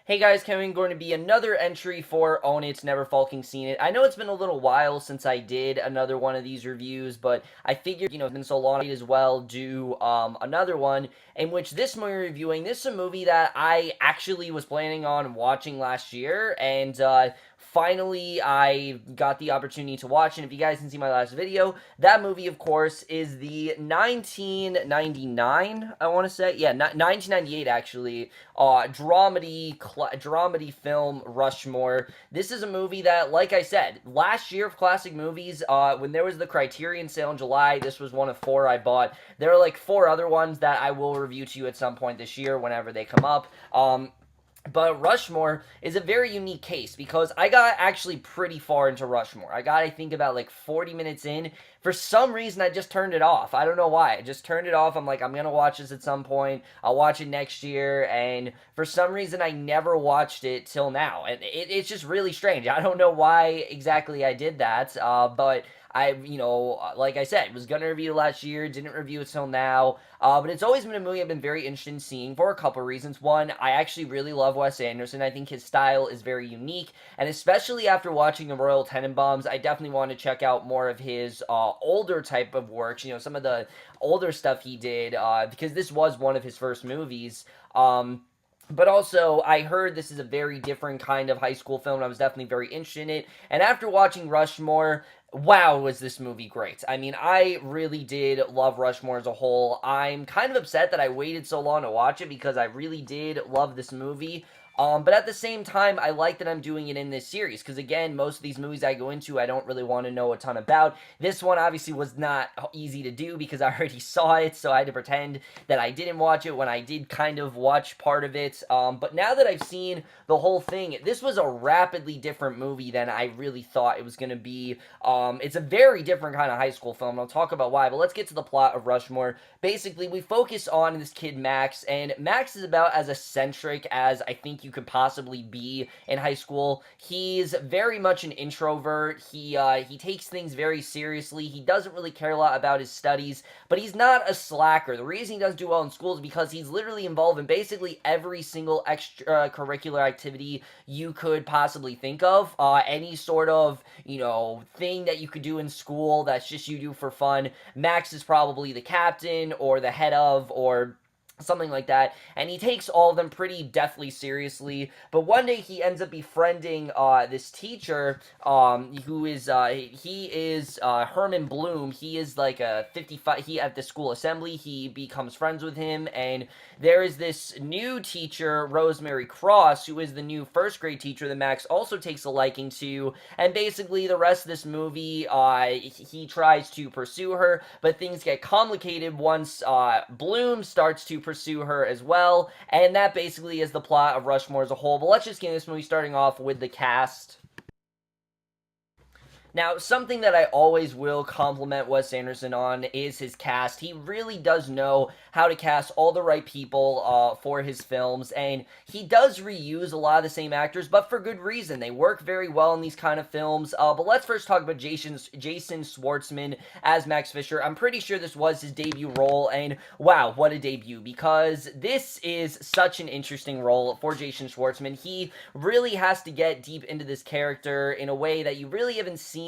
Hey guys, coming going to be another entry for Own It's Never Fucking Seen It. I know it's been a little while since I did another one of these reviews, but I figured, it's been so long, I might as well do another one in which this movie reviewing. This is a movie that I actually was planning on watching last year, and finally I got the opportunity to watch. And if you guys can see my last video, that movie, of course, is the 1999, I want to say. Yeah, 1998, actually. Dramedy film Rushmore. This is a movie that, like I said, last year of classic movies, when there was the Criterion sale in July, this was one of four I bought. There are like four other ones that I will review to you at some point this year whenever they come up. But Rushmore is a very unique case because I got actually pretty far into Rushmore. I got, I think, about like 40 minutes in. For some reason, I just turned it off. I don't know why. I just turned it off. I'm like, I'm going to watch this at some point. I'll watch it next year. And for some reason, I never watched it till now. And it's just really strange. I don't know why exactly I did that. But like I said, was going to review it last year, didn't review it till now. But it's always been a movie I've been very interested in seeing for a couple reasons. One, I actually really love Wes Anderson. I think his style is very unique. And especially after watching The Royal Tenenbaums, I definitely want to check out more of his older type of works. Some of the older stuff he did, because this was one of his first movies. But also, I heard this is a very different kind of high school film, and I was definitely very interested in it. And after watching Rushmore, wow, was this movie great. I mean, I really did love Rushmore as a whole. I'm kind of upset that I waited so long to watch it because I really did love this movie. But at the same time, I like that I'm doing it in this series, because again, most of these movies I go into, I don't really want to know a ton about. This one obviously was not easy to do because I already saw it, so I had to pretend that I didn't watch it when I did kind of watch part of it. But now that I've seen the whole thing, this was a rapidly different movie than I really thought it was going to be. It's a very different kind of high school film, and I'll talk about why, but let's get to the plot of Rushmore. Basically, we focus on this kid, Max, and Max is about as eccentric as I think you could possibly be in high school. He's very much an introvert. He takes things very seriously. He doesn't really care a lot about his studies, but he's not a slacker. The reason he doesn't do well in school is because he's literally involved in basically every single extracurricular activity you could possibly think of. Any sort of, thing that you could do in school that's just you do for fun. Max is probably the captain or the head of, or something like that, and he takes all of them pretty deathly seriously. But one day he ends up befriending this teacher, who is Herman Bloom. He is like a 55. He at the school assembly. He becomes friends with him, and there is this new teacher, Rosemary Cross, who is the new first grade teacher that Max also takes a liking to. And basically, the rest of this movie, he tries to pursue her, but things get complicated once Bloom starts to pursue her as well, and that basically is the plot of Rushmore as a whole. But let's just get this movie starting off with the cast. Now, something that I always will compliment Wes Anderson on is his cast. He really does know how to cast all the right people for his films, and he does reuse a lot of the same actors, but for good reason. They work very well in these kind of films. But let's first talk about Jason Schwartzman as Max Fisher. I'm pretty sure this was his debut role, and wow, what a debut, because this is such an interesting role for Jason Schwartzman. He really has to get deep into this character in a way that you really haven't seen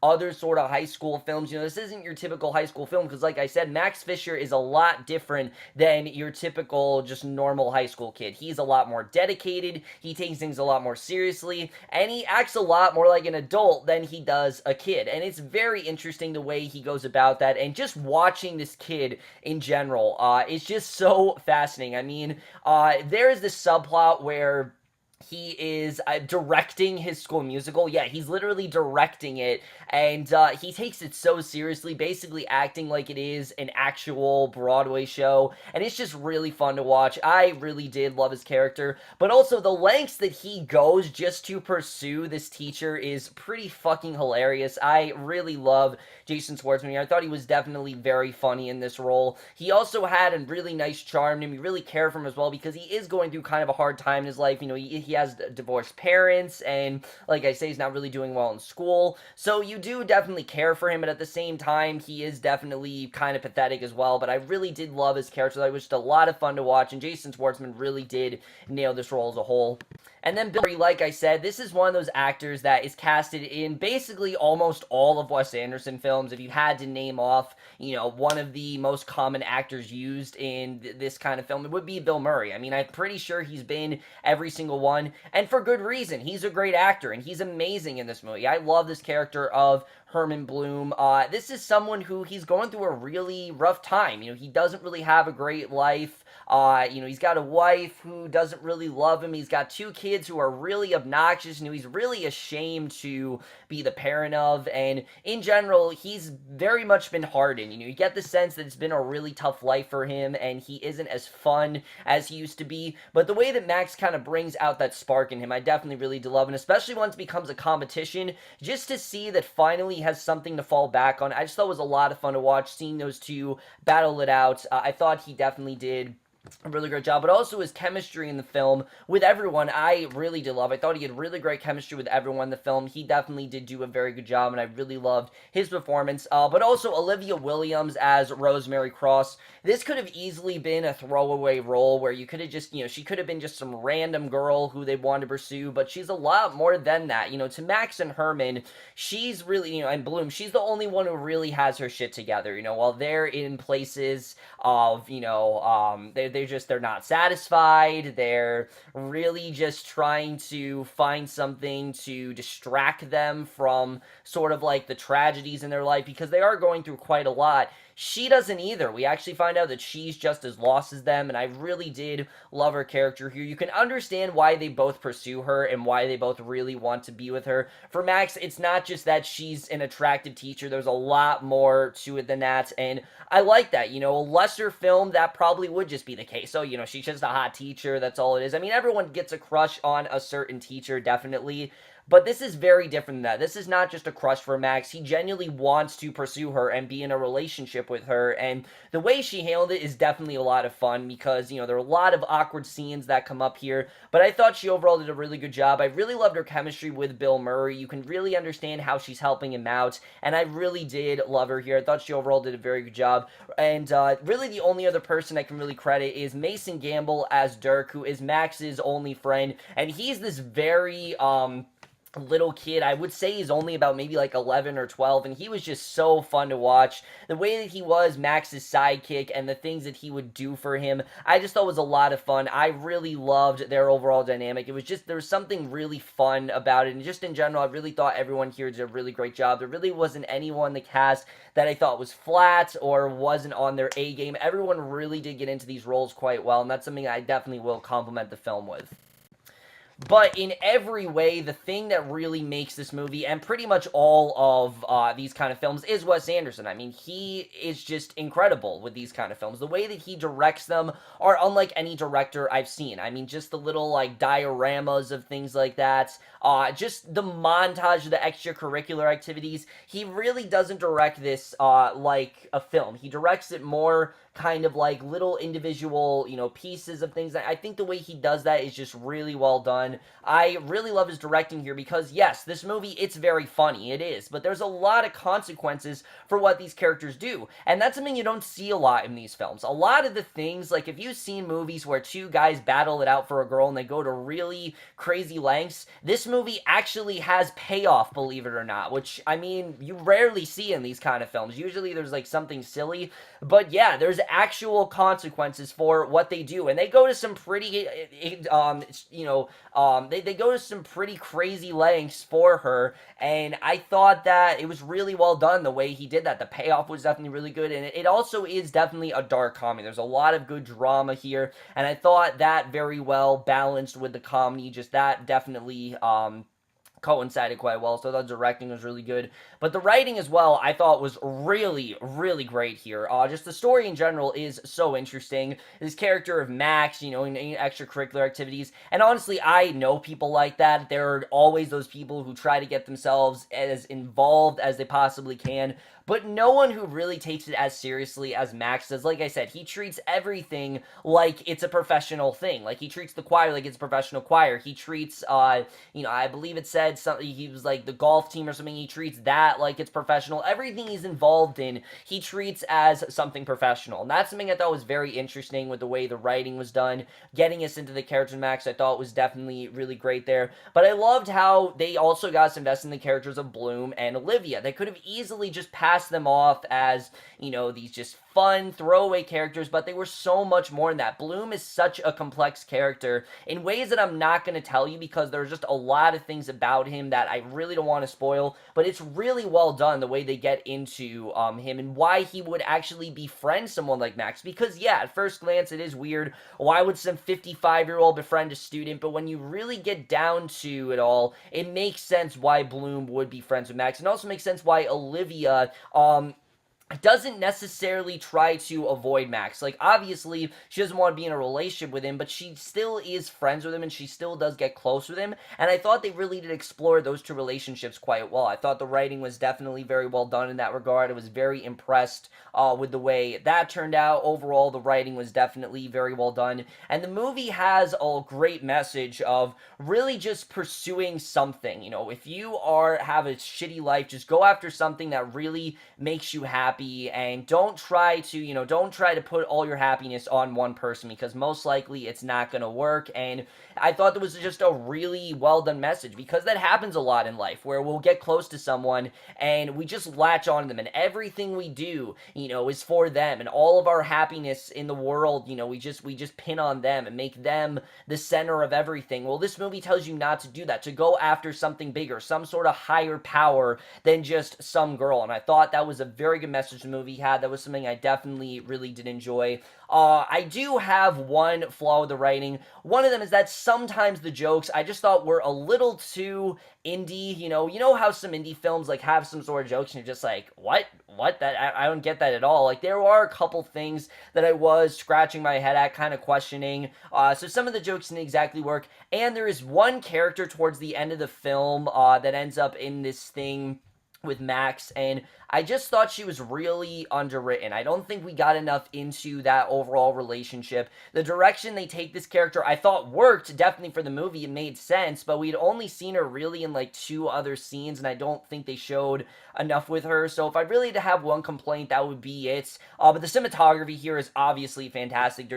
other sort of high school films. This isn't your typical high school film because, like I said, Max Fisher is a lot different than your typical just normal high school kid. He's a lot more dedicated, he takes things a lot more seriously, and he acts a lot more like an adult than he does a kid. And it's very interesting the way he goes about that, and just watching this kid in general is just so fascinating. I mean, there is this subplot where he is directing his school musical. Yeah, he's literally directing it, and he takes it so seriously, basically acting like it is an actual Broadway show, and it's just really fun to watch. I really did love his character, but also the lengths that he goes just to pursue this teacher is pretty fucking hilarious. I really love Jason Schwartzman. I thought he was definitely very funny in this role. He also had a really nice charm to him. You really care for him as well because he is going through kind of a hard time in his life. he has divorced parents, and like I say, he's not really doing well in school. So you do definitely care for him, but at the same time, he is definitely kind of pathetic as well. But I really did love his character. It was just a lot of fun to watch, and Jason Schwartzman really did nail this role as a whole. And then Bill Murray, like I said, this is one of those actors that is casted in basically almost all of Wes Anderson films. If you had to name off, one of the most common actors used in this kind of film, it would be Bill Murray. I mean, I'm pretty sure he's been every single one, and for good reason. He's a great actor, and he's amazing in this movie. I love this character of Herman Bloom. This is someone who he's going through a really rough time. He doesn't really have a great life. He's got a wife who doesn't really love him. He's got two kids who are really obnoxious and who he's really ashamed to be the parent of. And in general, he's very much been hardened. You get the sense that it's been a really tough life for him and he isn't as fun as he used to be. But the way that Max kind of brings out that spark in him, I definitely really do love. And especially once it becomes a competition, just to see that finally he has something to fall back on. I just thought it was a lot of fun to watch, seeing those two battle it out. I thought he definitely did a really great job, but also his chemistry in the film with everyone, I really did love. I thought he had really great chemistry with everyone in the film. He definitely did do a very good job, and I really loved his performance. But also Olivia Williams as Rosemary Cross. This could have easily been a throwaway role where you could have just, she could have been just some random girl who they wanted to pursue, but she's a lot more than that. To Max and Herman, she's really, and Bloom, she's the only one who really has her shit together. While they're in places of, they're not satisfied. They're really just trying to find something to distract them from sort of like the tragedies in their life, because they are going through quite a lot. She doesn't either. We actually find out that she's just as lost as them, and I really did love her character here. You can understand why they both pursue her and why they both really want to be with her. For Max, it's not just that she's an attractive teacher. There's a lot more to it than that, and I like that. A lesser film, that probably would just be the case. So, she's just a hot teacher. That's all it is. I mean, everyone gets a crush on a certain teacher, definitely. But this is very different than that. This is not just a crush for Max. He genuinely wants to pursue her and be in a relationship with her. And the way she handled it is definitely a lot of fun because, there are a lot of awkward scenes that come up here. But I thought she overall did a really good job. I really loved her chemistry with Bill Murray. You can really understand how she's helping him out. And I really did love her here. I thought she overall did a very good job. And really the only other person I can really credit is Mason Gamble as Dirk, who is Max's only friend. And he's this very, little kid. I would say he's only about maybe like 11 or 12, and he was just so fun to watch. The way that he was Max's sidekick and the things that he would do for him, I just thought was a lot of fun. I really loved their overall dynamic. It was just, there was something really fun about it, and just in general, I really thought everyone here did a really great job. There really wasn't anyone in the cast that I thought was flat or wasn't on their A game. Everyone really did get into these roles quite well, and that's something I definitely will compliment the film with. But in every way, the thing that really makes this movie, and pretty much all of these kind of films, is Wes Anderson. I mean, he is just incredible with these kind of films. The way that he directs them are unlike any director I've seen. I mean, just the little, dioramas of things like that. Just the montage of the extracurricular activities. He really doesn't direct this like a film. He directs it more kind of like little individual, pieces of things. I think the way he does that is just really well done. I really love his directing here because, yes, this movie, it's very funny. It is. But there's a lot of consequences for what these characters do. And that's something you don't see a lot in these films. A lot of the things, like if you've seen movies where two guys battle it out for a girl and they go to really crazy lengths, this movie actually has payoff, believe it or not, which, I mean, you rarely see in these kind of films. Usually there's like something silly, but yeah, there's actual consequences for what they do, and they go to some pretty, they go to some pretty crazy lengths for her, and I thought that it was really well done the way he did that. The payoff was definitely really good, and it also is definitely a dark comedy. There's a lot of good drama here, and I thought that very well balanced with the comedy. Just that definitely coincided quite well, so the directing was really good. But the writing as well, I thought was really, really great here. Just the story in general is so interesting. This character of Max, in extracurricular activities, and honestly, I know people like that. There are always those people who try to get themselves as involved as they possibly can, but no one who really takes it as seriously as Max does. Like I said, he treats everything like it's a professional thing. Like, he treats the choir like it's a professional choir. He treats, I believe it said something, he was like the golf team or something, he treats that like it's professional. Everything he's involved in, he treats as something professional. And that's something I thought was very interesting with the way the writing was done, getting us into the character Max. I thought was definitely really great there. But I loved how they also got us invested in the characters of Bloom and Olivia. They could have easily just passed them off as, these just fun throwaway characters, but they were so much more than that. Bloom is such a complex character in ways that I'm not going to tell you because there's just a lot of things about him that I really don't want to spoil, but it's really well done the way they get into him and why he would actually befriend someone like Max. Because yeah, at first glance it is weird. Why would some 55-year-old befriend a student? But when you really get down to it all, it makes sense why Bloom would be friends with Max, and also makes sense why Olivia doesn't necessarily try to avoid Max. Like, obviously, she doesn't want to be in a relationship with him, but she still is friends with him, and she still does get close with him, and I thought they really did explore those two relationships quite well. I thought the writing was definitely very well done in that regard. I was very impressed with the way that turned out. Overall, the writing was definitely very well done, and the movie has a great message of really just pursuing something. If you have a shitty life, just go after something that really makes you happy, and don't try to put all your happiness on one person, because most likely it's not going to work. And I thought that was just a really well done message, because that happens a lot in life where we'll get close to someone and we just latch on to them, and everything we do is for them, and all of our happiness in the world we just pin on them and make them the center of everything. Well, this movie tells you not to do that, to go after something bigger, some sort of higher power than just some girl. And I thought that was a very good message the movie had. That was something I definitely really did enjoy. I do have one flaw with the writing. One of them is that sometimes the jokes I just thought were a little too indie. You know how some indie films like have some sort of jokes and you're just like, what? That I don't get that at all. Like, there are a couple things that I was scratching my head at, kind of questioning. So some of the jokes didn't exactly work. And there is one character towards the end of the film that ends up in this thing with Max, and I just thought she was really underwritten. I don't think we got enough into that overall relationship. The direction they take this character, I thought worked, definitely for the movie. It made sense, but we'd only seen her really in like 2 other scenes, and I don't think they showed enough with her. So if I really had to have one complaint, that would be it. But the cinematography here is obviously fantastic.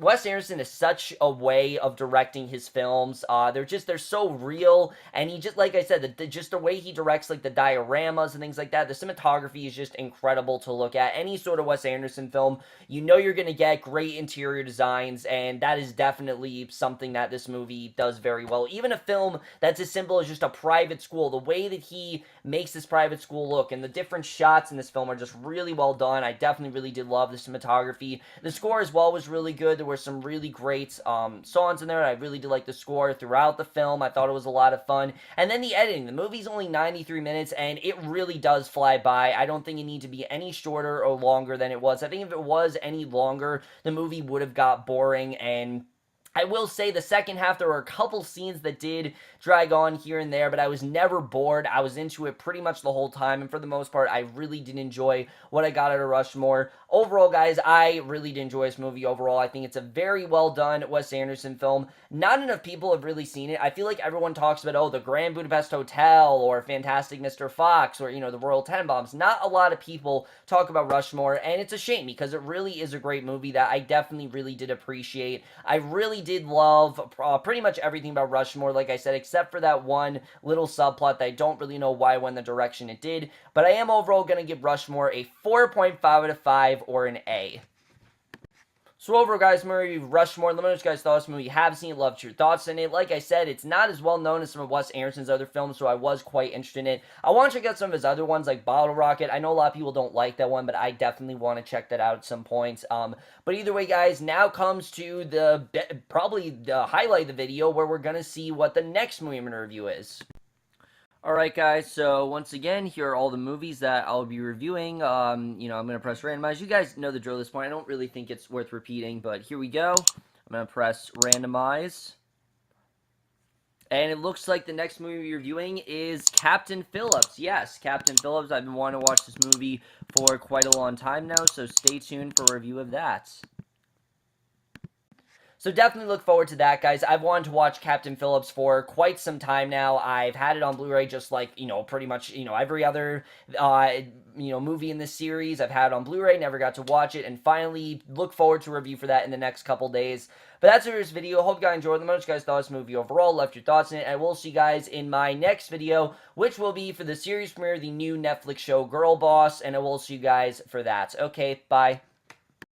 Wes Anderson is such a way of directing his films. They're so real, and he just, like I said, just the way he directs like the dioramas and things like that. The cinematography is just incredible to look at. Any sort of Wes Anderson film, you're going to get great interior designs, and that is definitely something that this movie does very well. Even a film that's as simple as just a private school, the way that he makes this private school look and the different shots in this film are just really well done. I definitely really did love the cinematography. The score as well was really good. There were some really great songs in there. I really did like the score throughout the film. I thought it was a lot of fun. And then the editing. The movie's only 93 minutes, and it really does fly by. I don't think it needs to be any shorter or longer than it was. I think if it was any longer, the movie would have got boring. And I will say the second half, there were a couple scenes that did drag on here and there, but I was never bored. I was into it pretty much the whole time, and for the most part, I really did enjoy what I got out of Rushmore. Overall, guys, I really did enjoy this movie overall. I think it's a very well done Wes Anderson film. Not enough people have really seen it. I feel like everyone talks about, the Grand Budapest Hotel, or Fantastic Mr. Fox, or, the Royal Tenenbaums. Not a lot of people talk about Rushmore, and it's a shame, because it really is a great movie that I definitely really did appreciate. I really did love pretty much everything about Rushmore, like I said, except for that one little subplot that I don't really know why went the direction it did. But I am overall going to give Rushmore a 4.5 out of 5, or an A. So overall, guys, movie Rushmore. Let me know what you guys thought of this movie. You have seen it, loved your thoughts in it. Like I said, it's not as well known as some of Wes Anderson's other films, so I was quite interested in it. I want to check out some of his other ones, like Bottle Rocket. I know a lot of people don't like that one, but I definitely want to check that out at some point. But either way, guys, now comes to probably the highlight of the video, where we're going to see what the next movie I'm going to review is. Alright, guys, so once again, here are all the movies that I'll be reviewing. I'm going to press randomize. You guys know the drill at this point. I don't really think it's worth repeating, but here we go. I'm going to press randomize. And it looks like the next movie we're reviewing is Captain Phillips. Yes, Captain Phillips. I've been wanting to watch this movie for quite a long time now, so stay tuned for a review of that. So definitely look forward to that, guys. I've wanted to watch Captain Phillips for quite some time now. I've had it on Blu-ray just like, pretty much, every other, movie in this series. I've had it on Blu-ray, never got to watch it, and finally look forward to a review for that in the next couple days. But that's it for this video. Hope you guys enjoyed. Let me know what you guys thought of this movie overall, left your thoughts in it, and we'll see you guys in my next video, which will be for the series premiere of the new Netflix show Girl Boss, and I will see you guys for that. Okay, bye.